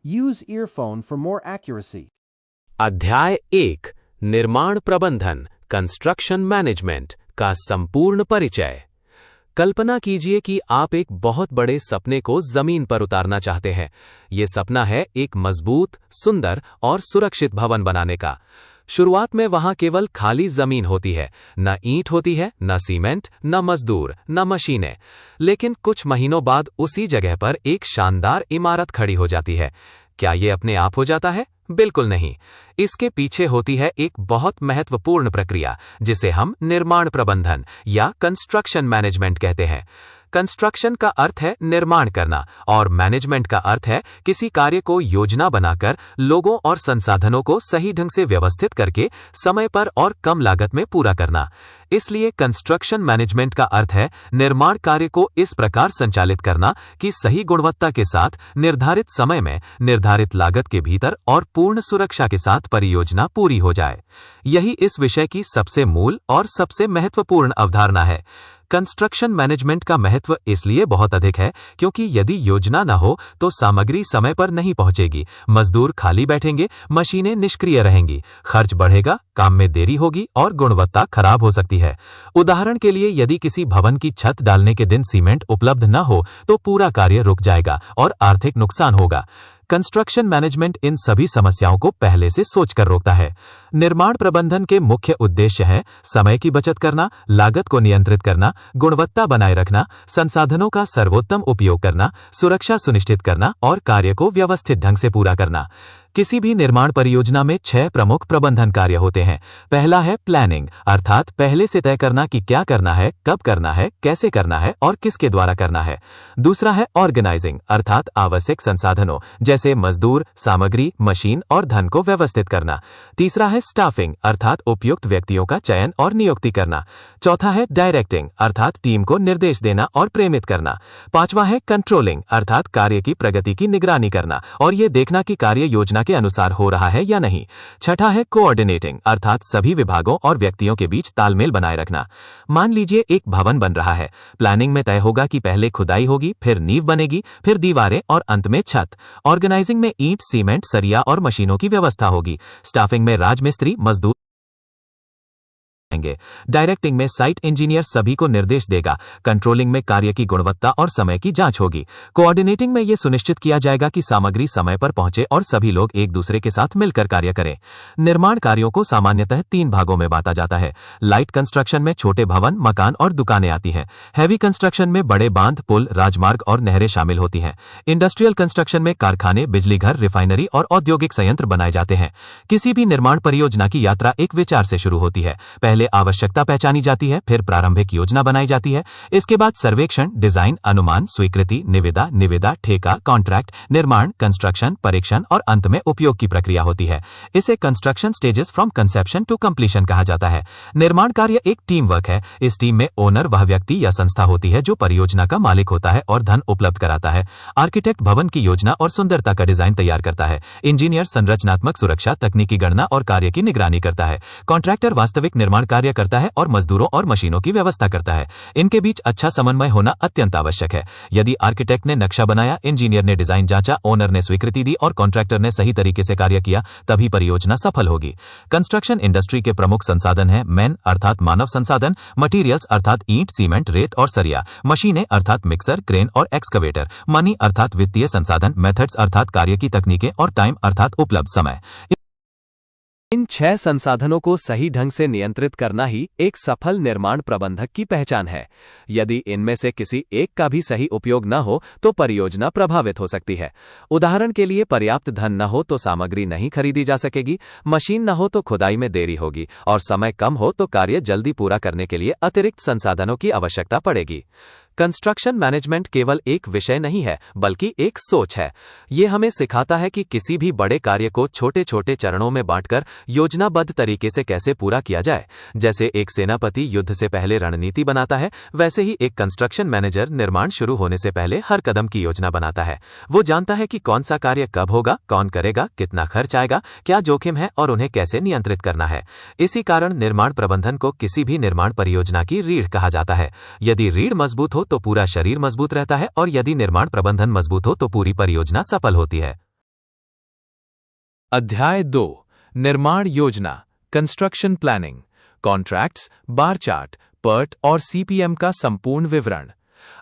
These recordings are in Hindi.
Use earphone for more accuracy. अध्याय 1 निर्माण प्रबंधन कंस्ट्रक्शन मैनेजमेंट का संपूर्ण परिचय। कल्पना कीजिए कि आप एक बहुत बड़े सपने को जमीन पर उतारना चाहते हैं। यह सपना है एक मजबूत, सुंदर और सुरक्षित भवन बनाने का। शुरुआत में वहां केवल खाली जमीन होती है, न ईंट होती है, न सीमेंट, न मजदूर, न मशीनें। लेकिन कुछ महीनों बाद उसी जगह पर एक शानदार इमारत खड़ी हो जाती है। क्या यह अपने आप हो जाता है? बिल्कुल नहीं। इसके पीछे होती है एक बहुत महत्वपूर्ण प्रक्रिया जिसे हम निर्माण प्रबंधन या कंस्ट्रक्शन मैनेजमेंट कहते हैं। कंस्ट्रक्शन का अर्थ है निर्माण करना और मैनेजमेंट का अर्थ है किसी कार्य को योजना बनाकर लोगों और संसाधनों को सही ढंग से व्यवस्थित करके समय पर और कम लागत में पूरा करना। इसलिए कंस्ट्रक्शन मैनेजमेंट का अर्थ है निर्माण कार्य को इस प्रकार संचालित करना कि सही गुणवत्ता के साथ निर्धारित समय में निर्धारित लागत के भीतर और पूर्ण सुरक्षा के साथ परियोजना पूरी हो जाए। यही इस विषय की सबसे मूल और सबसे महत्वपूर्ण अवधारणा है। कंस्ट्रक्शन मैनेजमेंट का महत्व इसलिए बहुत अधिक है क्योंकि यदि योजना न हो तो सामग्री समय पर नहीं पहुंचेगी, मजदूर खाली बैठेंगे, मशीनें निष्क्रिय रहेंगी, खर्च बढ़ेगा, काम में देरी होगी और गुणवत्ता खराब हो सकती है। उदाहरण के लिए यदि किसी भवन की छत डालने के दिन सीमेंट उपलब्ध न हो तो पूरा कार्य रुक जाएगा और आर्थिक नुकसान होगा। कंस्ट्रक्शन मैनेजमेंट इन सभी समस्याओं को पहले से सोचकर रोकता है। निर्माण प्रबंधन के मुख्य उद्देश्य है समय की बचत करना, लागत को नियंत्रित करना, गुणवत्ता बनाए रखना, संसाधनों का सर्वोत्तम उपयोग करना, सुरक्षा सुनिश्चित करना और कार्य को व्यवस्थित ढंग से पूरा करना। किसी भी निर्माण परियोजना में 6 प्रमुख प्रबंधन कार्य होते हैं। पहला है प्लानिंग, अर्थात पहले से तय करना कि क्या करना है, कब करना है, कैसे करना है और किसके द्वारा करना है। दूसरा है ऑर्गेनाइजिंग, अर्थात आवश्यक संसाधनों जैसे मजदूर, सामग्री, मशीन और धन को व्यवस्थित करना। तीसरा है स्टाफिंग, अर्थात उपयुक्त व्यक्तियों का चयन और नियुक्ति करना। चौथा है डायरेक्टिंग, अर्थात टीम को निर्देश देना और प्रेरित करना। पांचवा है कंट्रोलिंग, अर्थात कार्य की प्रगति की निगरानी करना और यह देखना कि कार्य योजना के अनुसार हो रहा है या नहीं। छठा है कोऑर्डिनेटिंग, अर्थात सभी विभागों और व्यक्तियों के बीच तालमेल बनाए रखना। मान लीजिए एक भवन बन रहा है। प्लानिंग में तय होगा कि पहले खुदाई होगी, फिर नींव बनेगी, फिर दीवारें और अंत में छत। ऑर्गेनाइजिंग में ईंट, सीमेंट, सरिया और मशीनों की व्यवस्था होगी। स्टाफिंग में राजमिस्त्री, मजदूर। डायरेक्टिंग में साइट इंजीनियर सभी को निर्देश देगा। कंट्रोलिंग में कार्य की गुणवत्ता और समय की जांच होगी। कोऑर्डिनेटिंग में यह सुनिश्चित किया जाएगा कि सामग्री समय पर पहुंचे और सभी लोग एक दूसरे के साथ मिलकर कार्य करें। निर्माण कार्यों को सामान्यतः 3 भागों में बांटा जाता है। लाइट कंस्ट्रक्शन में छोटे भवन, मकान और दुकानें आती हैं। हैवी कंस्ट्रक्शन में बड़े बांध, पुल, राजमार्ग और नहरें शामिल होती हैं। इंडस्ट्रियल कंस्ट्रक्शन में कारखाने, बिजली घर, रिफाइनरी और औद्योगिक संयंत्र बनाए जाते हैं। किसी भी निर्माण परियोजना की यात्रा एक विचार से शुरू होती है। पहले आवश्यकता पहचानी जाती है, फिर प्रारंभिक योजना बनाई जाती है। इसके बाद सर्वेक्षण, डिजाइन, अनुमान, स्वीकृति, निविदा, ठेका, कॉन्ट्रैक्ट, निर्माण, कंस्ट्रक्शन, परीक्षण और अंत में उपयोग की प्रक्रिया होती है। इसे construction stages from conception to completion कहा जाता है। निर्माण कार्य एक टीम वर्क है। इस टीम में ओनर वह व्यक्ति या संस्था होती है जो परियोजना का मालिक होता है और धन उपलब्ध कराता है। आर्किटेक्ट भवन की योजना और सुंदरता का डिजाइन तैयार करता है। इंजीनियर संरचनात्मक सुरक्षा, तकनीकी गणना और कार्य की निगरानी करता है। कॉन्ट्रैक्टर वास्तविक निर्माण कार्य करता है और मजदूरों और मशीनों की व्यवस्था करता है। इनके बीच अच्छा समन्वय होना अत्यंत आवश्यक है। यदि आर्किटेक्ट ने नक्शा बनाया, इंजीनियर ने डिजाइन जांचा, ओनर ने स्वीकृति दी और कॉन्ट्रैक्टर ने सही तरीके से कार्य किया, तभी परियोजना सफल होगी। कंस्ट्रक्शन इंडस्ट्री के प्रमुख संसाधन हैं मैन अर्थात मानव संसाधन, मटीरियल्स अर्थात ईंट, सीमेंट, रेत और सरिया, मशीनें अर्थात मिक्सर, क्रेन और एक्सकवेटर, मनी अर्थात वित्तीय संसाधन, मेथड्स अर्थात कार्य की तकनीकें और टाइम अर्थात उपलब्ध समय। इन 6 संसाधनों को सही ढंग से नियंत्रित करना ही एक सफल निर्माण प्रबंधक की पहचान है। यदि इनमें से किसी एक का भी सही उपयोग न हो तो परियोजना प्रभावित हो सकती है। उदाहरण के लिए पर्याप्त धन न हो तो सामग्री नहीं खरीदी जा सकेगी, मशीन न हो तो खुदाई में देरी होगी और समय कम हो तो कार्य जल्दी पूरा करने के लिए अतिरिक्त संसाधनों की आवश्यकता पड़ेगी। कंस्ट्रक्शन मैनेजमेंट केवल एक विषय नहीं है बल्कि एक सोच है। यह हमें सिखाता है कि किसी भी बड़े कार्य को छोटे छोटे चरणों में बांटकर योजनाबद्ध तरीके से कैसे पूरा किया जाए। जैसे एक सेनापति युद्ध से पहले रणनीति बनाता है, वैसे ही एक कंस्ट्रक्शन मैनेजर निर्माण शुरू होने से पहले हर कदम की योजना बनाता है। वो जानता है कि कौन सा कार्य कब होगा, कौन करेगा, कितना खर्च आएगा, क्या जोखिम है और उन्हें कैसे नियंत्रित करना है। इसी कारण निर्माण प्रबंधन को किसी भी निर्माण परियोजना की रीढ़ कहा जाता है। यदि रीढ़ मजबूत हो तो पूरा शरीर मजबूत रहता है और यदि निर्माण प्रबंधन मजबूत हो तो पूरी परियोजना सफल होती है। अध्याय 2 निर्माण योजना construction planning contracts, bar chart, PERT और सीपीएम का संपूर्ण विवरण।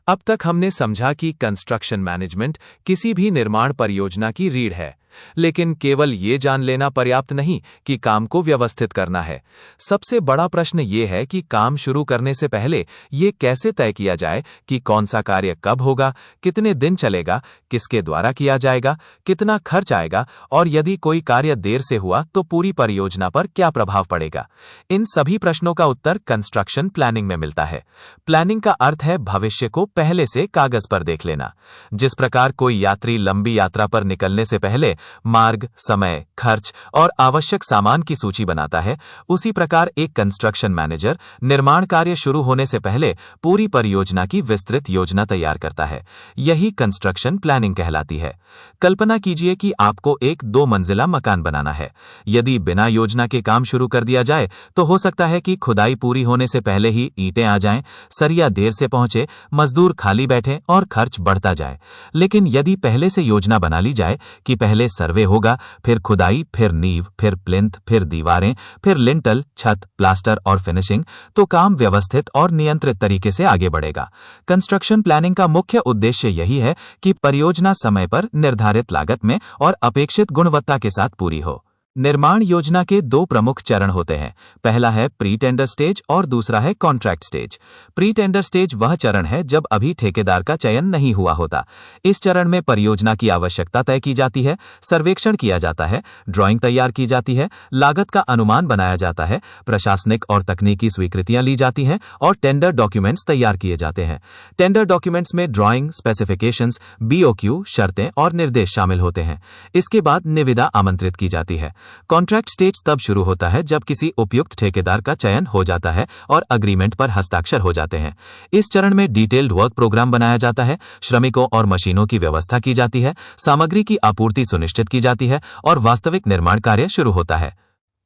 अब तक हमने समझा कि कंस्ट्रक्शन मैनेजमेंट किसी भी निर्माण परियोजना की रीढ़ है, लेकिन केवल ये जान लेना पर्याप्त नहीं कि काम को व्यवस्थित करना है। सबसे बड़ा प्रश्न ये है कि काम शुरू करने से पहले ये कैसे तय किया जाए कि कौन सा कार्य कब होगा, कितने दिन चलेगा, किसके द्वारा किया जाएगा, कितना खर्च आएगा और यदि कोई कार्य देर से हुआ तो पूरी परियोजना पर क्या प्रभाव पड़ेगा। इन सभी प्रश्नों का उत्तर कंस्ट्रक्शन प्लानिंग में मिलता है। प्लानिंग का अर्थ है भविष्य को पहले से कागज पर देख लेना। जिस प्रकार कोई यात्री लंबी यात्रा पर निकलने से पहले मार्ग, समय, खर्च और आवश्यक सामान की सूची बनाता है, उसी प्रकार एक कंस्ट्रक्शन मैनेजर निर्माण कार्य शुरू होने से पहले पूरी परियोजना की विस्तृत योजना तैयार करता है। यही कंस्ट्रक्शन प्लानिंग कहलाती है। कल्पना कीजिए कि आपको एक 2 मंजिला मकान बनाना है। यदि बिना योजना के काम शुरू कर दिया जाए तो हो सकता है कि खुदाई पूरी होने से पहले ही ईंटें आ जाएं, सरिया देर से पहुंचे, मजदूर खाली बैठे और खर्च बढ़ता जाए। लेकिन यदि पहले से योजना बना ली जाए कि पहले सर्वे होगा, फिर खुदाई, फिर नींव, फिर प्लिंथ, फिर दीवारें, फिर लिंटल, छत, प्लास्टर और फिनिशिंग, तो काम व्यवस्थित और नियंत्रित तरीके से आगे बढ़ेगा। कंस्ट्रक्शन प्लानिंग का मुख्य उद्देश्य यही है कि परियोजना समय पर निर्धारित लागत में और अपेक्षित गुणवत्ता के साथ पूरी हो। निर्माण योजना के 2 प्रमुख चरण होते हैं। पहला है प्री टेंडर स्टेज और दूसरा है contract stage. Pre tender stage वह चरण है जब अभी ठेकेदार का चयन नहीं हुआ होता। इस चरण में परियोजना की आवश्यकता तय की जाती है, सर्वेक्षण किया जाता है, ड्राइंग तैयार की जाती है, लागत का अनुमान बनाया जाता है, प्रशासनिक और तकनीकी स्वीकृतियां ली जाती हैं और टेंडर डॉक्यूमेंट्स तैयार किए जाते हैं। टेंडर डॉक्यूमेंट्स में ड्राइंग, स्पेसिफिकेशंस, बीओक्यू, शर्तें और निर्देश शामिल होते हैं। इसके बाद निविदा आमंत्रित की जाती है। कॉन्ट्रैक्ट स्टेज तब शुरू होता है जब किसी उपयुक्त ठेकेदार का चयन हो जाता है और अग्रीमेंट पर हस्ताक्षर हो जाते हैं। इस चरण में डिटेल्ड वर्क प्रोग्राम बनाया जाता है, श्रमिकों और मशीनों की व्यवस्था की जाती है, सामग्री की आपूर्ति सुनिश्चित की जाती है और वास्तविक निर्माण कार्य शुरू होता है।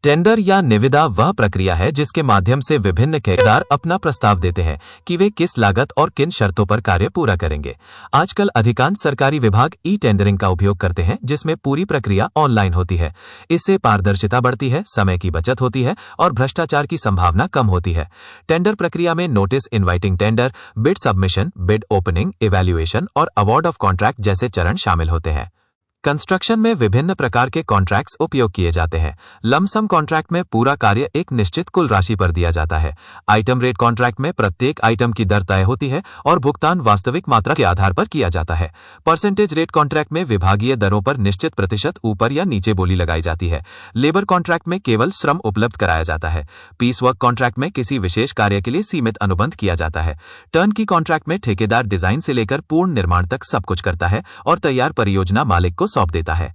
टेंडर या निविदा वह प्रक्रिया है जिसके माध्यम से विभिन्न ठेकेदार अपना प्रस्ताव देते हैं कि वे किस लागत और किन शर्तों पर कार्य पूरा करेंगे। आजकल अधिकांश सरकारी विभाग ई टेंडरिंग का उपयोग करते हैं, जिसमें पूरी प्रक्रिया ऑनलाइन होती है। इससे पारदर्शिता बढ़ती है, समय की बचत होती है और भ्रष्टाचार की संभावना कम होती है। टेंडर प्रक्रिया में notice inviting tender, bid submission, bid opening, evaluation और अवार्ड ऑफ कॉन्ट्रैक्ट जैसे चरण शामिल होते हैं। कंस्ट्रक्शन में विभिन्न प्रकार के कॉन्ट्रैक्ट्स उपयोग किए जाते हैं। लमसम कॉन्ट्रैक्ट में पूरा कार्य एक निश्चित कुल राशि पर दिया जाता है। आइटम रेट कॉन्ट्रैक्ट में प्रत्येक आइटम की दर तय होती है और भुगतान वास्तविक मात्रा के आधार पर किया जाता है। परसेंटेज रेट कॉन्ट्रैक्ट में विभागीय दरों पर निश्चित प्रतिशत ऊपर या नीचे बोली लगाई जाती है। लेबर कॉन्ट्रैक्ट में केवल श्रम उपलब्ध कराया जाता है। पीस वर्क कॉन्ट्रैक्ट में किसी विशेष कार्य के लिए सीमित अनुबंध किया जाता है। टर्नकी कॉन्ट्रैक्ट में ठेकेदार डिजाइन से लेकर पूर्ण निर्माण तक सब कुछ करता है और तैयार परियोजना मालिक को सौंप देता है।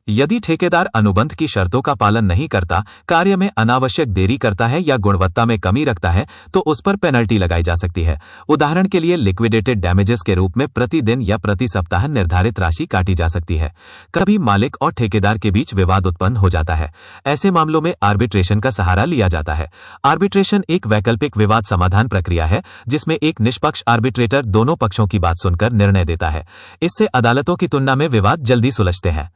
यदि ठेकेदार अनुबंध की शर्तों का पालन नहीं करता, कार्य में अनावश्यक देरी करता है या गुणवत्ता में कमी रखता है, तो उस पर पेनल्टी लगाई जा सकती है। उदाहरण के लिए लिक्विडेटेड डैमेजेस के रूप में प्रति दिन या प्रति सप्ताह निर्धारित राशि काटी जा सकती है। कभी मालिक और ठेकेदार के बीच विवाद उत्पन्न हो जाता है। ऐसे मामलों में आर्बिट्रेशन का सहारा लिया जाता है। आर्बिट्रेशन एक वैकल्पिक विवाद समाधान प्रक्रिया है जिसमें एक निष्पक्ष आर्बिट्रेटर दोनों पक्षों की बात सुनकर निर्णय देता है। इससे अदालतों की तुलना में विवाद जल्दी सुलझते हैं।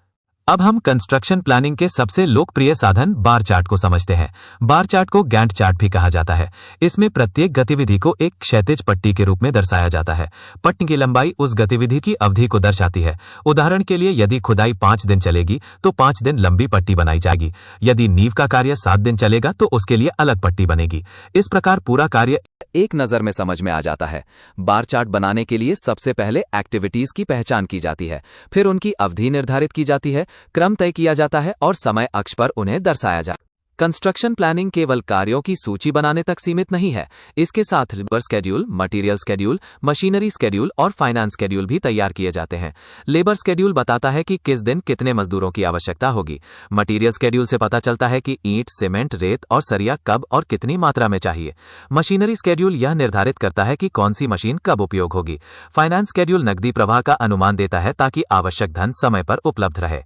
अब हम कंस्ट्रक्शन प्लानिंग के सबसे लोकप्रिय साधन बार चार्ट को समझते हैं। बार चार्ट को गैंट चार्ट भी कहा जाता है। इसमें प्रत्येक गतिविधि को एक क्षैतिज पट्टी के रूप में दर्शाया जाता है। पट्टी की लंबाई उस गतिविधि की अवधि को दर्शाती है। उदाहरण के लिए यदि खुदाई 5 दिन चलेगी तो 5 दिन लंबी पट्टी बनाई जाएगी। यदि नींव का कार्य 7 दिन चलेगा तो उसके लिए अलग पट्टी बनेगी। इस प्रकार पूरा कार्य एक नज़र में समझ में आ जाता है। बार चार्ट बनाने के लिए सबसे पहले एक्टिविटीज की पहचान की जाती है, फिर उनकी अवधि निर्धारित की जाती है, क्रम तय किया जाता है और समय अक्ष पर उन्हें दर्शाया जाता है। कंस्ट्रक्शन प्लानिंग केवल कार्यों की सूची बनाने तक सीमित नहीं है। इसके साथ labour schedule, material schedule, machinery schedule और फाइनेंस स्केड्यूल भी तैयार किए जाते हैं। लेबर स्केड्यूल बताता है कि किस दिन कितने मजदूरों की आवश्यकता होगी। मटेरियल स्केड्यूल से पता चलता है कि ईंट, सीमेंट, रेत और सरिया कब और कितनी मात्रा में चाहिए। मशीनरी स्केड्यूल यह निर्धारित करता है कि कौन सी मशीन कब उपयोग होगी। फाइनेंस स्केड्यूल नकदी प्रवाह का अनुमान देता है ताकि आवश्यक धन समय पर उपलब्ध रहे।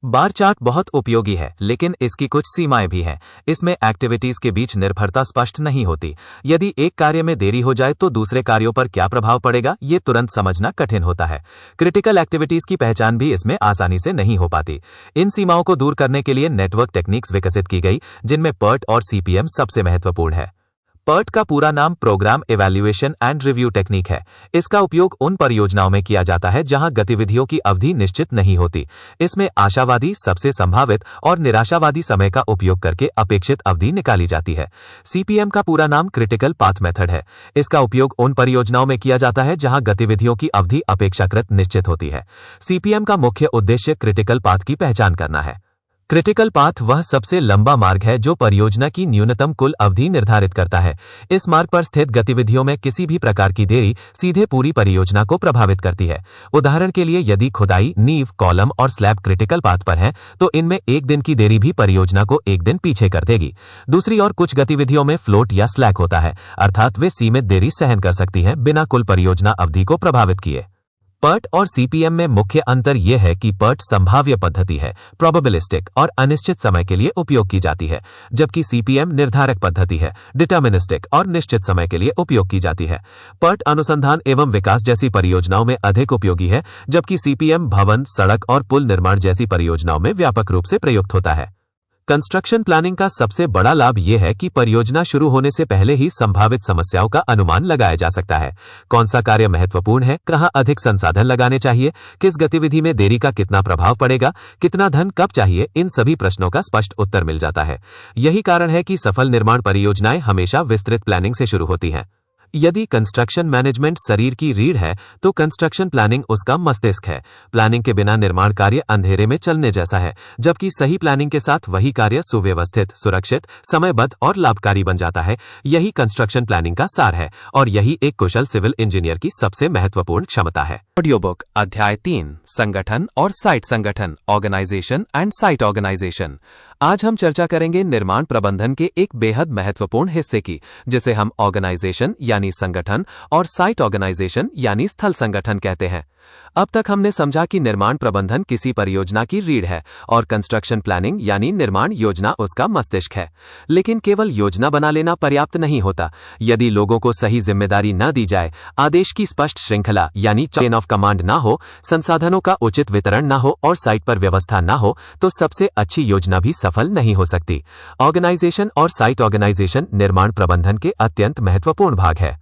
बार चार्ट बहुत उपयोगी है, लेकिन इसकी कुछ सीमाएं भी हैं। इसमें एक्टिविटीज के बीच निर्भरता स्पष्ट नहीं होती। यदि एक कार्य में देरी हो जाए तो दूसरे कार्यों पर क्या प्रभाव पड़ेगा, ये तुरंत समझना कठिन होता है। क्रिटिकल एक्टिविटीज की पहचान भी इसमें आसानी से नहीं हो पाती। इन सीमाओं को दूर करने के लिए नेटवर्क टेक्निक्स विकसित की गई, जिनमें PERT और CPM सबसे महत्वपूर्ण है। PERT का पूरा नाम program evaluation and review technique है। इसका उपयोग उन परियोजनाओं में किया जाता है जहां गतिविधियों की अवधि निश्चित नहीं होती। इसमें आशावादी, सबसे संभावित और निराशावादी समय का उपयोग करके अपेक्षित अवधि निकाली जाती है। CPM का पूरा नाम क्रिटिकल पाथ मेथड है। इसका उपयोग उन परियोजनाओं में किया जाता है जहां गतिविधियों की अवधि अपेक्षाकृत निश्चित होती है। CPM का मुख्य उद्देश्य क्रिटिकल पाथ की पहचान करना है। क्रिटिकल पाथ वह सबसे लंबा मार्ग है जो परियोजना की न्यूनतम कुल अवधि निर्धारित करता है। इस मार्ग पर स्थित गतिविधियों में किसी भी प्रकार की देरी सीधे पूरी परियोजना को प्रभावित करती है। उदाहरण के लिए, यदि खुदाई, नींव, कॉलम और स्लैब क्रिटिकल पाथ पर है, तो इनमें एक दिन की देरी भी परियोजना को एक दिन पीछे कर देगी। दूसरी ओर कुछ गतिविधियों में फ्लोट या स्लैक होता है, अर्थात वे सीमित देरी सहन कर सकती हैं बिना कुल परियोजना अवधि को प्रभावित किए। PERT और CPM में मुख्य अंतर यह है कि PERT संभाव्य पद्धति है, प्रोबेबिलिस्टिक और अनिश्चित समय के लिए उपयोग की जाती है, जबकि CPM निर्धारक पद्धति है, डिटर्मिनिस्टिक और निश्चित समय के लिए उपयोग की जाती है। PERT अनुसंधान एवं विकास जैसी परियोजनाओं में अधिक उपयोगी है, जबकि CPM भवन, सड़क और पुल निर्माण जैसी परियोजनाओं में व्यापक रूप से प्रयुक्त होता है। कंस्ट्रक्शन प्लानिंग का सबसे बड़ा लाभ यह है कि परियोजना शुरू होने से पहले ही संभावित समस्याओं का अनुमान लगाया जा सकता है। कौन सा कार्य महत्वपूर्ण है, कहां अधिक संसाधन लगाने चाहिए, किस गतिविधि में देरी का कितना प्रभाव पड़ेगा, कितना धन कब चाहिए, इन सभी प्रश्नों का स्पष्ट उत्तर मिल जाता है। यही कारण है कि सफल निर्माण परियोजनाएं हमेशा विस्तृत प्लानिंग से शुरू होती हैं। यदि कंस्ट्रक्शन मैनेजमेंट शरीर की रीढ़ है, तो कंस्ट्रक्शन प्लानिंग उसका मस्तिष्क है। प्लानिंग के बिना निर्माण कार्य अंधेरे में चलने जैसा है, जबकि सही प्लानिंग के साथ वही कार्य सुव्यवस्थित, सुरक्षित, समयबद्ध और लाभकारी बन जाता है। यही कंस्ट्रक्शन प्लानिंग का सार है और यही एक कुशल सिविल इंजीनियर की सबसे महत्वपूर्ण क्षमता है। ऑडियो बुक अध्याय 3, संगठन और साइट संगठन, ऑर्गेनाइजेशन एंड साइट ऑर्गेनाइजेशन। आज हम चर्चा करेंगे निर्माण प्रबंधन के एक बेहद महत्वपूर्ण हिस्से की, जिसे हम ऑर्गेनाइजेशन यानी संगठन और साइट ऑर्गेनाइजेशन यानी स्थल संगठन कहते हैं। अब तक हमने समझा कि निर्माण प्रबंधन किसी परियोजना की रीढ़ है और कंस्ट्रक्शन प्लानिंग यानी निर्माण योजना उसका मस्तिष्क है। लेकिन केवल योजना बना लेना पर्याप्त नहीं होता। यदि लोगों को सही जिम्मेदारी न दी जाए, आदेश की स्पष्ट श्रृंखला यानी चेन ऑफ कमांड ना हो, संसाधनों का उचित वितरण ना हो और साइट पर व्यवस्था ना हो, तो सबसे अच्छी योजना भी सफल नहीं हो सकती। ऑर्गेनाइजेशन और साइट ऑर्गेनाइजेशन निर्माण प्रबंधन के अत्यंत महत्वपूर्ण भाग है।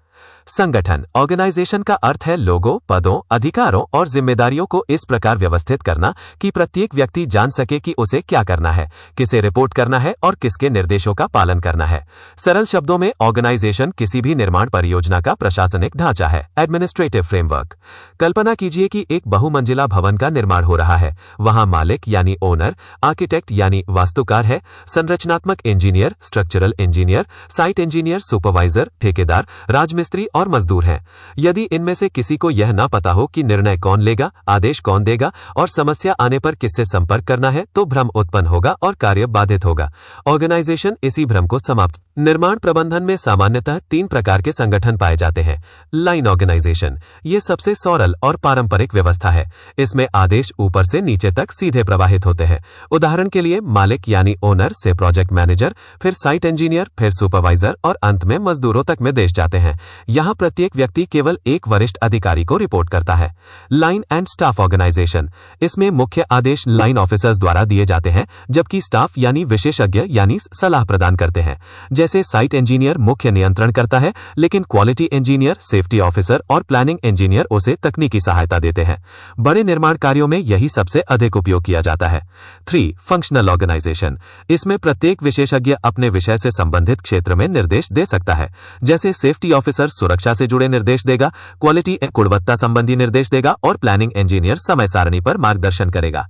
संगठन, ऑर्गेनाइजेशन का अर्थ है लोगों, पदों, अधिकारों और जिम्मेदारियों को इस प्रकार व्यवस्थित करना कि प्रत्येक व्यक्ति जान सके कि उसे क्या करना है, किसे रिपोर्ट करना है और किसके निर्देशों का पालन करना है। सरल शब्दों में, ऑर्गेनाइजेशन किसी भी निर्माण परियोजना का प्रशासनिक ढांचा है, एडमिनिस्ट्रेटिव फ्रेमवर्क। कल्पना कीजिए कि एक बहुमंजिला भवन का निर्माण हो रहा है। वहां मालिक यानी ओनर, आर्किटेक्ट यानी वास्तुकार है, संरचनात्मक engineer, structural engineer, site engineer, supervisor, ठेकेदार, राजमिस्त्री और मजदूर हैं। यदि इनमें से किसी को यह ना पता हो कि निर्णय कौन लेगा, आदेश कौन देगा और समस्या आने पर किससे संपर्क करना है, तो भ्रम उत्पन्न होगा और कार्य बाधित होगा। ऑर्गेनाइजेशन इसी भ्रम को समाप्त। निर्माण प्रबंधन में सामान्यतः 3 प्रकार के संगठन पाए जाते हैं। लाइन ऑर्गेनाइजेशन, ये सबसे सरल और पारंपरिक व्यवस्था है। इसमें आदेश ऊपर से नीचे तक सीधे प्रवाहित होते हैं। उदाहरण के लिए, मालिक यानी ओनर से प्रोजेक्ट मैनेजर, फिर साइट इंजीनियर, फिर सुपरवाइजर और अंत में मजदूरों तक निर्देश जाते हैं। यहाँ प्रत्येक व्यक्ति केवल एक वरिष्ठ अधिकारी को रिपोर्ट करता है। लाइन एंड स्टाफ ऑर्गेनाइजेशन, इसमें मुख्य आदेश लाइन ऑफिसर्स द्वारा दिए जाते हैं, जबकि स्टाफ यानी विशेषज्ञ यानी सलाह प्रदान करते हैं। जैसे साइट इंजीनियर मुख्य नियंत्रण करता है, लेकिन क्वालिटी इंजीनियर, सेफ्टी ऑफिसर और प्लानिंग इंजीनियर उसे तकनीकी सहायता देते हैं। बड़े निर्माण कार्यों में यही सबसे अधिक उपयोग किया जाता है। 3. फंक्शनल ऑर्गेनाइजेशन, इसमें प्रत्येक विशेषज्ञ अपने विषय से संबंधित क्षेत्र में निर्देश दे सकता है। जैसे सेफ्टी ऑफिसर सुरक्षा से जुड़े निर्देश देगा, क्वालिटी गुणवत्ता संबंधी निर्देश देगा और प्लानिंग इंजीनियर समय सारणी पर मार्गदर्शन करेगा।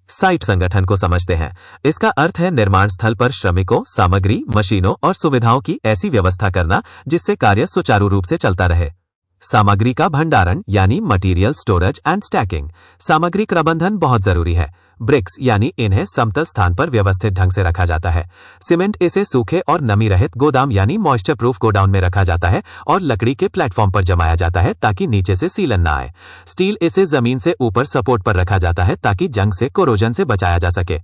साइट संगठन को समझते हैं। इसका अर्थ है निर्माण स्थल पर श्रमिकों, सामग्री, मशीनों और सुविधाओं की ऐसी व्यवस्था करना जिससे कार्य सुचारू रूप से चलता रहे। सामग्री का भंडारण यानी मटेरियल स्टोरेज एंड स्टैकिंग। सामग्री प्रबंधन बहुत जरूरी है। ब्रिक्स यानी इन्हें समतल स्थान पर व्यवस्थित ढंग से रखा जाता है। सीमेंट इसे सूखे और नमी रहित गोदाम यानी मॉइस्चर प्रूफ गोडाउन में रखा जाता है और लकड़ी के प्लेटफॉर्म पर जमाया जाता है ताकि नीचे से सीलन ना आए। स्टील इसे जमीन से ऊपर सपोर्ट पर रखा जाता है ताकि जंग से कोरोजन से बचाया जा सके।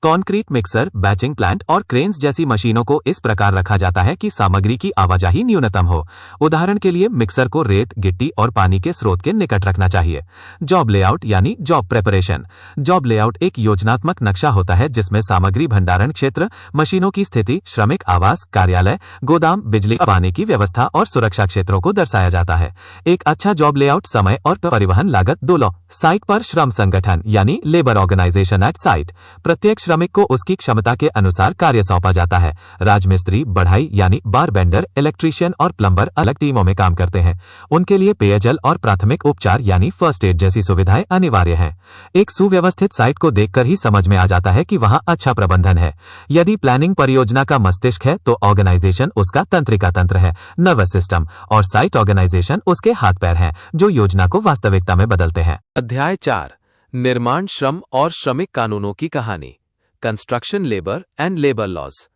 कंक्रीट मिक्सर, बैचिंग प्लांट और क्रेन्स जैसी मशीनों को इस प्रकार रखा जाता है कि सामग्री की आवाजाही न्यूनतम हो। उदाहरण के लिए मिक्सर को रेत, गिट्टी और पानी के स्रोत के निकट रखना चाहिए। जॉब लेआउट यानी जॉब प्रेपरेशन। जॉब लेआउट एक योजनात्मक नक्शा होता है जिसमें सामग्री भंडारण क्षेत्र, मशीनों की स्थिति, श्रमिक आवास, कार्यालय, गोदाम, बिजली, पानी की व्यवस्था और सुरक्षा क्षेत्रों को दर्शाया जाता है। एक अच्छा जॉब लेआउट समय और परिवहन लागत दोनों। साइट पर श्रम संगठन यानी लेबर ऑर्गेनाइजेशन एट साइट। प्रत्येक श्रमिक को उसकी क्षमता के अनुसार कार्य सौंपा जाता है। राजमिस्त्री, बढ़ई यानी बारबेंडर, इलेक्ट्रीशियन और प्लम्बर अलग टीमों में काम करते हैं। उनके लिए पेयजल और प्राथमिक उपचार यानी फर्स्ट एड जैसी सुविधाएं अनिवार्य हैं। एक सुव्यवस्थित साइट को देखकर ही समझ में आ जाता है कि वहां अच्छा प्रबंधन है। यदि प्लानिंग परियोजना का मस्तिष्क है तो ऑर्गेनाइजेशन उसका तंत्रिका तंत्र है, नर्वस सिस्टम, और साइट ऑर्गेनाइजेशन उसके हाथ पैर हैं जो योजना को वास्तविकता में बदलते हैं। अध्याय 4, निर्माण श्रम और श्रमिक कानूनों की कहानी। Construction labour and labour laws.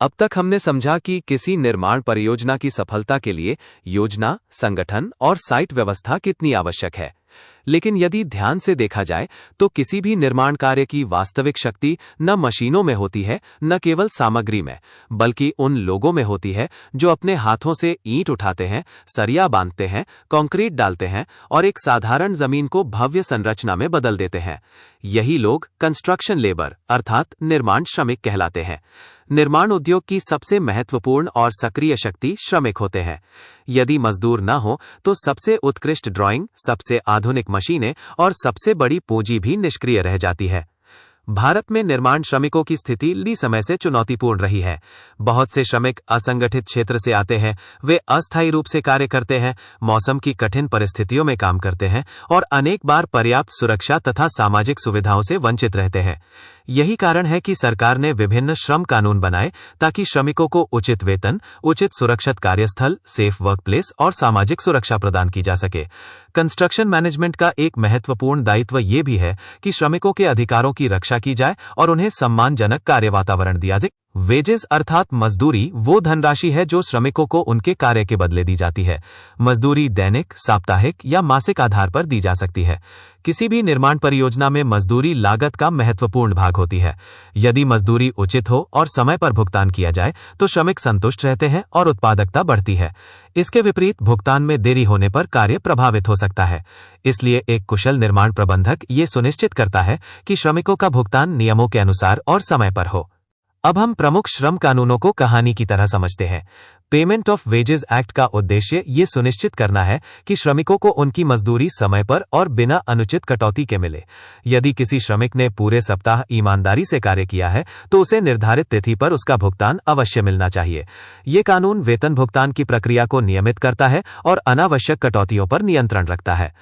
अब तक हमने समझा कि किसी निर्माण परियोजना की सफलता के लिए योजना, संगठन और साइट व्यवस्था कितनी आवश्यक है। लेकिन यदि ध्यान से देखा जाए तो किसी भी निर्माण कार्य की वास्तविक शक्ति न मशीनों में होती है, न केवल सामग्री में, बल्कि उन लोगों में होती है जो अपने हाथों से ईंट उठाते हैं, सरिया बांधते हैं, कंक्रीट डालते हैं और एक साधारण जमीन को भव्य संरचना में बदल देते हैं। यही लोग कंस्ट्रक्शन लेबर अर्थात निर्माण श्रमिक कहलाते हैं। निर्माण उद्योग की सबसे महत्वपूर्ण और सक्रिय शक्ति श्रमिक होते हैं। यदि मजदूर न हो तो सबसे उत्कृष्ट ड्राइंग, सबसे आधुनिक मशीनें और सबसे बड़ी पूंजी भी निष्क्रिय रह जाती है। भारत में निर्माण श्रमिकों की स्थिति लंबे समय से चुनौतीपूर्ण रही है। बहुत से श्रमिक असंगठित क्षेत्र से आते हैं, वे अस्थायी रूप से कार्य करते हैं, मौसम की कठिन परिस्थितियों में काम करते हैं और अनेक बार पर्याप्त सुरक्षा तथा सामाजिक सुविधाओं से वंचित रहते हैं। यही कारण है कि सरकार ने विभिन्न श्रम कानून बनाए ताकि श्रमिकों को उचित वेतन, उचित सुरक्षित कार्यस्थल, सेफ वर्कप्लेस और सामाजिक सुरक्षा प्रदान की जा सके। कंस्ट्रक्शन मैनेजमेंट का एक महत्वपूर्ण दायित्व ये भी है कि श्रमिकों के अधिकारों की रक्षा की जाए और उन्हें सम्मानजनक कार्य वातावरण दिया जाए। वेजेस अर्थात मजदूरी वो धनराशि है जो श्रमिकों को उनके कार्य के बदले दी जाती है। मजदूरी दैनिक, साप्ताहिक या मासिक आधार पर दी जा सकती है। किसी भी निर्माण परियोजना में मजदूरी लागत का महत्वपूर्ण भाग होती है। यदि मजदूरी उचित हो और समय पर भुगतान किया जाए तो श्रमिक संतुष्ट रहते हैं और उत्पादकता बढ़ती है। इसके विपरीत भुगतान में देरी होने पर कार्य प्रभावित हो सकता है। इसलिए एक कुशल निर्माण प्रबंधक ये सुनिश्चित करता है कि श्रमिकों का भुगतान नियमों के अनुसार और समय पर हो। अब हम प्रमुख श्रम कानूनों को कहानी की तरह समझते हैं। पेमेंट ऑफ वेजेस एक्ट का उद्देश्य ये सुनिश्चित करना है कि श्रमिकों को उनकी मजदूरी समय पर और बिना अनुचित कटौती के मिले। यदि किसी श्रमिक ने पूरे सप्ताह ईमानदारी से कार्य किया है तो उसे निर्धारित तिथि पर उसका भुगतान अवश्य मिलना चाहिए। ये कानून वेतन भुगतान की प्रक्रिया को नियमित करता है और अनावश्यक कटौतियों पर नियंत्रण रखता है।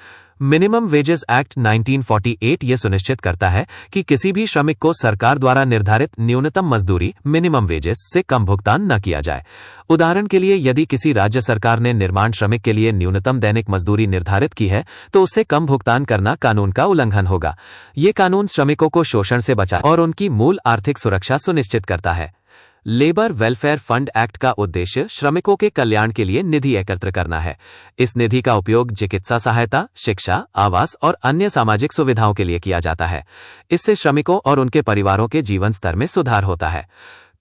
मिनिमम वेजेस एक्ट 1948 ये सुनिश्चित करता है कि किसी भी श्रमिक को सरकार द्वारा निर्धारित न्यूनतम मजदूरी मिनिमम वेजेस से कम भुगतान न किया जाए। उदाहरण के लिए, यदि किसी राज्य सरकार ने निर्माण श्रमिक के लिए न्यूनतम दैनिक मजदूरी निर्धारित की है तो उससे कम भुगतान करना कानून का उल्लंघन होगा। ये कानून श्रमिकों को शोषण से बचाए और उनकी मूल आर्थिक सुरक्षा सुनिश्चित करता है। लेबर वेलफेयर फंड एक्ट का उद्देश्य श्रमिकों के कल्याण के लिए निधि एकत्र करना है। इस निधि का उपयोग चिकित्सा सहायता, शिक्षा, आवास और अन्य सामाजिक सुविधाओं के लिए किया जाता है। इससे श्रमिकों और उनके परिवारों के जीवन स्तर में सुधार होता है।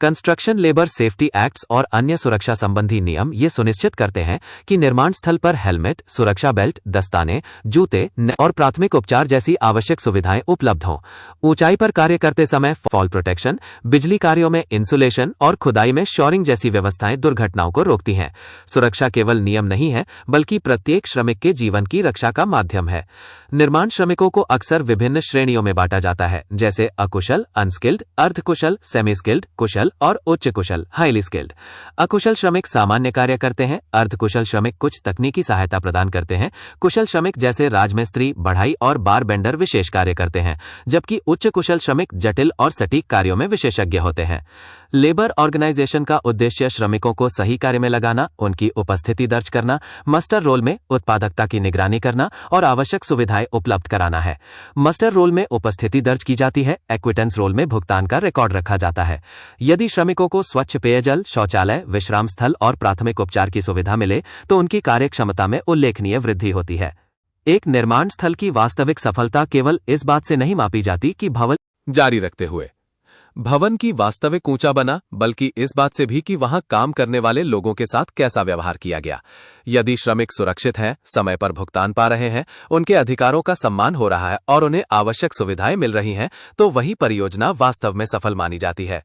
कंस्ट्रक्शन लेबर सेफ्टी एक्ट्स और अन्य सुरक्षा संबंधी नियम ये सुनिश्चित करते हैं कि निर्माण स्थल पर हेलमेट, सुरक्षा बेल्ट, दस्ताने, जूते और प्राथमिक उपचार जैसी आवश्यक सुविधाएं उपलब्ध हों। ऊंचाई पर कार्य करते समय फॉल प्रोटेक्शन, बिजली कार्यों में इंसुलेशन और खुदाई में शोरिंग जैसी व्यवस्थाएं दुर्घटनाओं को रोकती हैं। सुरक्षा केवल नियम नहीं है बल्कि प्रत्येक श्रमिक के जीवन की रक्षा का माध्यम है। निर्माण श्रमिकों को अक्सर विभिन्न श्रेणियों में बांटा जाता है, जैसे अकुशल, अनस्किल्ड, अर्धकुशल, सेमी स्किल्ड, कुशल कुशल और उच्च कुशल हाईली स्किल्ड। अकुशल श्रमिक सामान्य कार्य करते हैं। अर्धकुशल श्रमिक कुछ तकनीकी सहायता प्रदान करते हैं। कुशल श्रमिक जैसे राजमिस्त्री, बढ़ाई और बार बेंडर विशेष कार्य करते हैं, जबकि उच्च कुशल श्रमिक जटिल और सटीक कार्यों में विशेषज्ञ होते हैं। लेबर ऑर्गेनाइजेशन का उद्देश्य श्रमिकों को सही कार्य में लगाना, उनकी उपस्थिति दर्ज करना, मस्टर रोल में उत्पादकता की निगरानी करना और आवश्यक सुविधाएं उपलब्ध कराना है। मस्टर रोल में उपस्थिति दर्ज की जाती है, एक्विटेंस रोल में भुगतान का रिकॉर्ड रखा जाता है। यदि श्रमिकों को स्वच्छ पेयजल, शौचालय, विश्राम स्थल और प्राथमिक उपचार की सुविधा मिले तो उनकी कार्यक्षमता में उल्लेखनीय वृद्धि होती है। एक निर्माण स्थल की वास्तविक सफलता केवल इस बात से नहीं मापी जाती कि भवन जारी रखते हुए भवन की वास्तविक ऊंचा बना, बल्कि इस बात से भी कि वहां काम करने वाले लोगों के साथ कैसा व्यवहार किया गया। यदि श्रमिक सुरक्षित हैं, समय पर भुगतान पा रहे हैं, उनके अधिकारों का सम्मान हो रहा है और उन्हें आवश्यक सुविधाएं मिल रही हैं, तो वही परियोजना वास्तव में सफल मानी जाती है।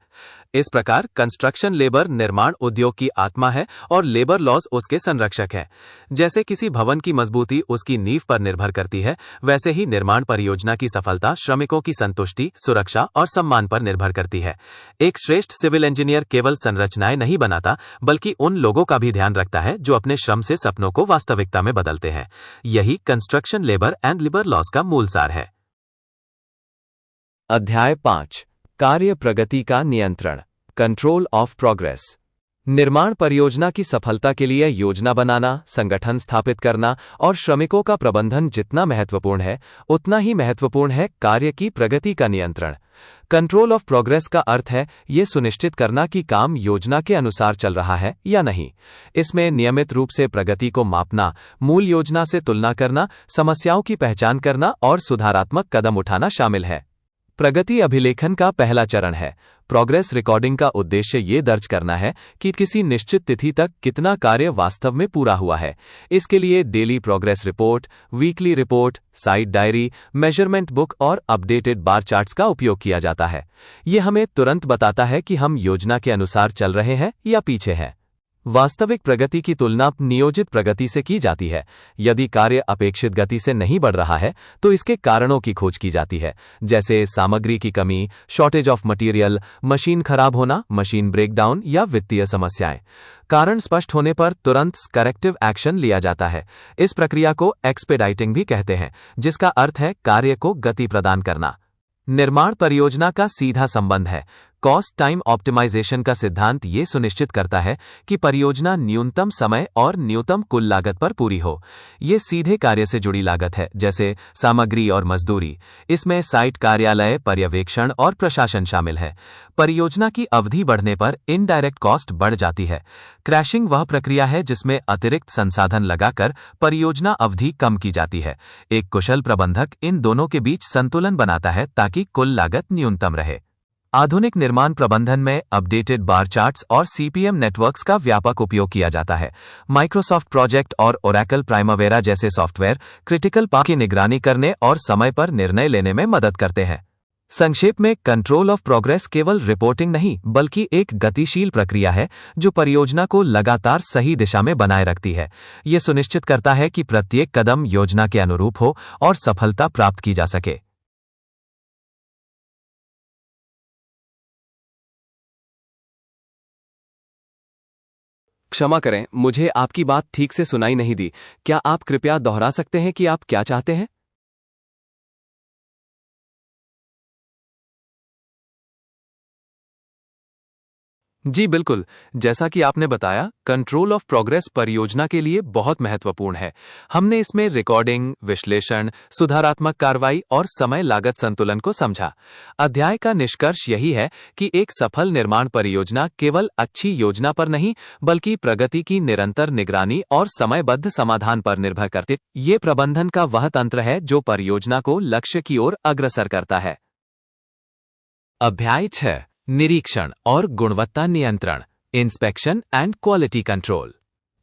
इस प्रकार कंस्ट्रक्शन लेबर निर्माण उद्योग की आत्मा है और लेबर लॉज उसके संरक्षक हैं। जैसे किसी भवन की मजबूती उसकी नींव पर निर्भर करती है, वैसे ही निर्माण परियोजना की सफलता श्रमिकों की संतुष्टि, सुरक्षा और सम्मान पर निर्भर करती है। एक श्रेष्ठ सिविल इंजीनियर केवल संरचनाएं नहीं बनाता, बल्कि उन लोगों का भी ध्यान रखता है जो अपने श्रम से सपनों को वास्तविकता में बदलते हैं। यही construction labour and labour laws का मूल सार है। अध्याय 5, कार्य प्रगति का नियंत्रण, कंट्रोल ऑफ प्रोग्रेस। निर्माण परियोजना की सफलता के लिए योजना बनाना, संगठन स्थापित करना और श्रमिकों का प्रबंधन जितना महत्वपूर्ण है, उतना ही महत्वपूर्ण है कार्य की प्रगति का नियंत्रण। कंट्रोल ऑफ प्रोग्रेस का अर्थ है ये सुनिश्चित करना कि काम योजना के अनुसार चल रहा है या नहीं। इसमें नियमित रूप से प्रगति को मापना, मूल योजना से तुलना करना, समस्याओं की पहचान करना और सुधारात्मक कदम उठाना शामिल है। प्रगति अभिलेखन का पहला चरण है। प्रोग्रेस रिकॉर्डिंग का उद्देश्य ये दर्ज करना है कि किसी निश्चित तिथि तक कितना कार्य वास्तव में पूरा हुआ है। इसके लिए daily progress report, weekly report, site diary, measurement book और अपडेटेड बार चार्ट्स का उपयोग किया जाता है। ये हमें तुरंत बताता है कि हम योजना के अनुसार चल रहे हैं या पीछे हैं। वास्तविक प्रगति की तुलना नियोजित प्रगति से की जाती है। यदि कार्य अपेक्षित गति से नहीं बढ़ रहा है तो इसके कारणों की खोज की जाती है, जैसे सामग्री की कमी, शॉर्टेज ऑफ मटेरियल, मशीन खराब होना, मशीन ब्रेकडाउन या वित्तीय समस्याएं। कारण स्पष्ट होने पर तुरंत करेक्टिव एक्शन लिया जाता है। इस प्रक्रिया को एक्सपेडाइटिंग भी कहते हैं, जिसका अर्थ है कार्य को गति प्रदान करना। निर्माण परियोजना का सीधा संबंध है। कॉस्ट टाइम ऑप्टिमाइजेशन का सिद्धांत ये सुनिश्चित करता है कि परियोजना न्यूनतम समय और न्यूनतम कुल लागत पर पूरी हो। ये सीधे कार्य से जुड़ी लागत है, जैसे सामग्री और मजदूरी। इसमें साइट, कार्यालय, पर्यवेक्षण और प्रशासन शामिल है। परियोजना की अवधि बढ़ने पर इनडायरेक्ट कॉस्ट बढ़ जाती है। क्रैशिंग वह प्रक्रिया है जिसमें अतिरिक्त संसाधन लगाकर परियोजना अवधि कम की जाती है। एक कुशल प्रबंधक इन दोनों के बीच संतुलन बनाता है ताकि कुल लागत न्यूनतम रहे। आधुनिक निर्माण प्रबंधन में अपडेटेड बार चार्ट्स और सीपीएम नेटवर्क्स का व्यापक उपयोग किया जाता है। माइक्रोसॉफ्ट प्रोजेक्ट और ओरेकल प्राइमावेरा जैसे सॉफ्टवेयर क्रिटिकल पाथ की निगरानी करने और समय पर निर्णय लेने में मदद करते हैं। संक्षेप में, कंट्रोल ऑफ प्रोग्रेस केवल रिपोर्टिंग नहीं, बल्कि एक गतिशील प्रक्रिया है जो परियोजना को लगातार सही दिशा में बनाए रखती है। ये सुनिश्चित करता है कि प्रत्येक कदम योजना के अनुरूप हो और सफलता प्राप्त की जा सके। क्षमा करें, मुझे आपकी बात ठीक से सुनाई नहीं दी। क्या आप कृपया दोहरा सकते हैं कि आप क्या चाहते हैं? जी बिल्कुल, जैसा कि आपने बताया, कंट्रोल ऑफ प्रोग्रेस परियोजना के लिए बहुत महत्वपूर्ण है। हमने इसमें रिकॉर्डिंग, विश्लेषण, सुधारात्मक कार्रवाई और समय लागत संतुलन को समझा। अध्याय का निष्कर्ष यही है कि एक सफल निर्माण परियोजना केवल अच्छी योजना पर नहीं, बल्कि प्रगति की निरंतर निगरानी और समयबद्ध समाधान पर निर्भर करती है। ये प्रबंधन का वह तंत्र है जो परियोजना को लक्ष्य की ओर अग्रसर करता है। अध्याय 6, निरीक्षण और गुणवत्ता नियंत्रण, इंस्पेक्शन एंड क्वालिटी कंट्रोल।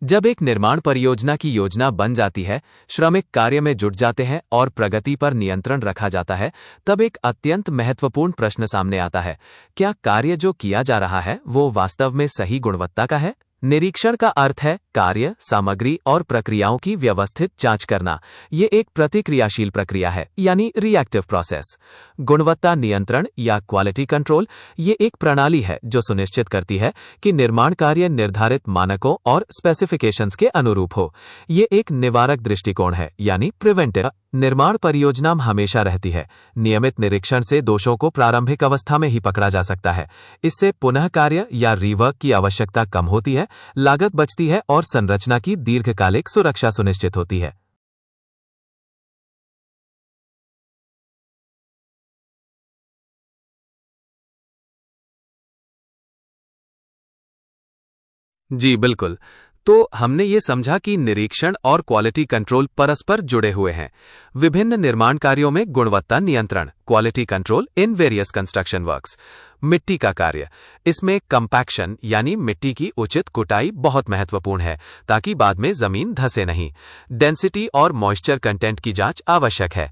जब एक निर्माण परियोजना की योजना बन जाती है, श्रमिक कार्य में जुट जाते हैं और प्रगति पर नियंत्रण रखा जाता है, तब एक अत्यंत महत्वपूर्ण प्रश्न सामने आता है। क्या कार्य जो किया जा रहा है वो वास्तव में सही गुणवत्ता का है? निरीक्षण का अर्थ है कार्य, सामग्री और प्रक्रियाओं की व्यवस्थित जांच करना। ये एक प्रतिक्रियाशील प्रक्रिया है, यानी रिएक्टिव प्रोसेस। गुणवत्ता नियंत्रण या क्वालिटी कंट्रोल ये एक प्रणाली है जो सुनिश्चित करती है कि निर्माण कार्य निर्धारित मानकों और स्पेसिफिकेशंस के अनुरूप हो। ये एक निवारक दृष्टिकोण है, यानी प्रिवेंटिव। निर्माण परियोजना हमेशा रहती है। नियमित निरीक्षण से दोषों को प्रारंभिक अवस्था में ही पकड़ा जा सकता है। इससे पुनः कार्य या रीवर्क की आवश्यकता कम होती है, लागत बचती है और संरचना की दीर्घकालिक सुरक्षा सुनिश्चित होती है। जी बिल्कुल। तो हमने ये समझा कि निरीक्षण और क्वालिटी कंट्रोल परस्पर जुड़े हुए हैं। विभिन्न निर्माण कार्यों में गुणवत्ता नियंत्रण, quality control in various construction works. मिट्टी का कार्य, इसमें कंपैक्शन यानी मिट्टी की उचित कुटाई बहुत महत्वपूर्ण है ताकि बाद में जमीन धंसे नहीं। डेंसिटी और मॉइस्चर कंटेंट की जांच आवश्यक है।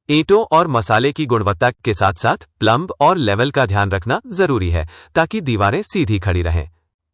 ईंटों और मसाले की गुणवत्ता के साथ साथ प्लम्ब और लेवल का ध्यान रखना जरूरी है ताकि दीवारें सीधी खड़ी रहें।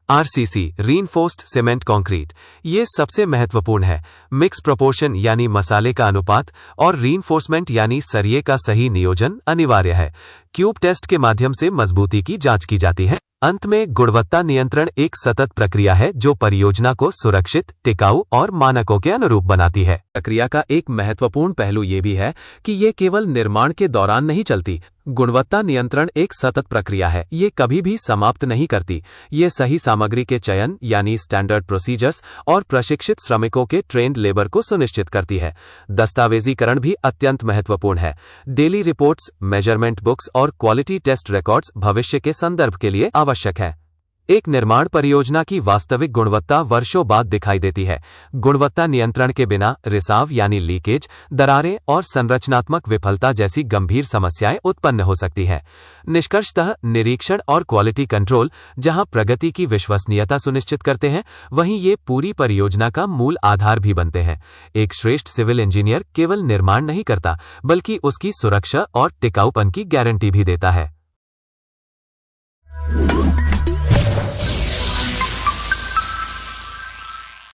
आरसीसी रीइंफोर्स्ड सीमेंट कंक्रीट ये सबसे महत्वपूर्ण है। मिक्स प्रोपोर्शन यानी मसाले का अनुपात और रीइंफोर्समेंट यानी सरिये का सही नियोजन अनिवार्य है। क्यूब टेस्ट के माध्यम से मजबूती की जांच की जाती है। अंत में गुणवत्ता नियंत्रण एक सतत प्रक्रिया है जो परियोजना को सुरक्षित, टिकाऊ और मानकों के अनुरूप बनाती है। प्रक्रिया का एक महत्वपूर्ण पहलू ये भी है कि ये केवल निर्माण के दौरान नहीं चलती। गुणवत्ता नियंत्रण एक सतत प्रक्रिया है, ये कभी भी समाप्त नहीं करती। ये सही सामग्री के चयन यानी स्टैंडर्ड प्रोसीजर्स और प्रशिक्षित श्रमिकों के ट्रेंड लेबर को सुनिश्चित करती है। दस्तावेजीकरण भी अत्यंत महत्वपूर्ण है। डेली रिपोर्ट्स, मेजरमेंट बुक्स और क्वालिटी टेस्ट रिकॉर्ड्स भविष्य के संदर्भ के लिए आवश्यक है। एक निर्माण परियोजना की वास्तविक गुणवत्ता वर्षों बाद दिखाई देती है। गुणवत्ता नियंत्रण के बिना रिसाव यानी लीकेज, दरारें और संरचनात्मक विफलता जैसी गंभीर समस्याएं उत्पन्न हो सकती हैं। निष्कर्षतः निरीक्षण और क्वालिटी कंट्रोल जहां प्रगति की विश्वसनीयता सुनिश्चित करते हैं, वहीं ये पूरी परियोजना का मूल आधार भी बनते हैं। एक श्रेष्ठ सिविल इंजीनियर केवल निर्माण नहीं करता, बल्कि उसकी सुरक्षा और टिकाऊपन की गारंटी भी देता है।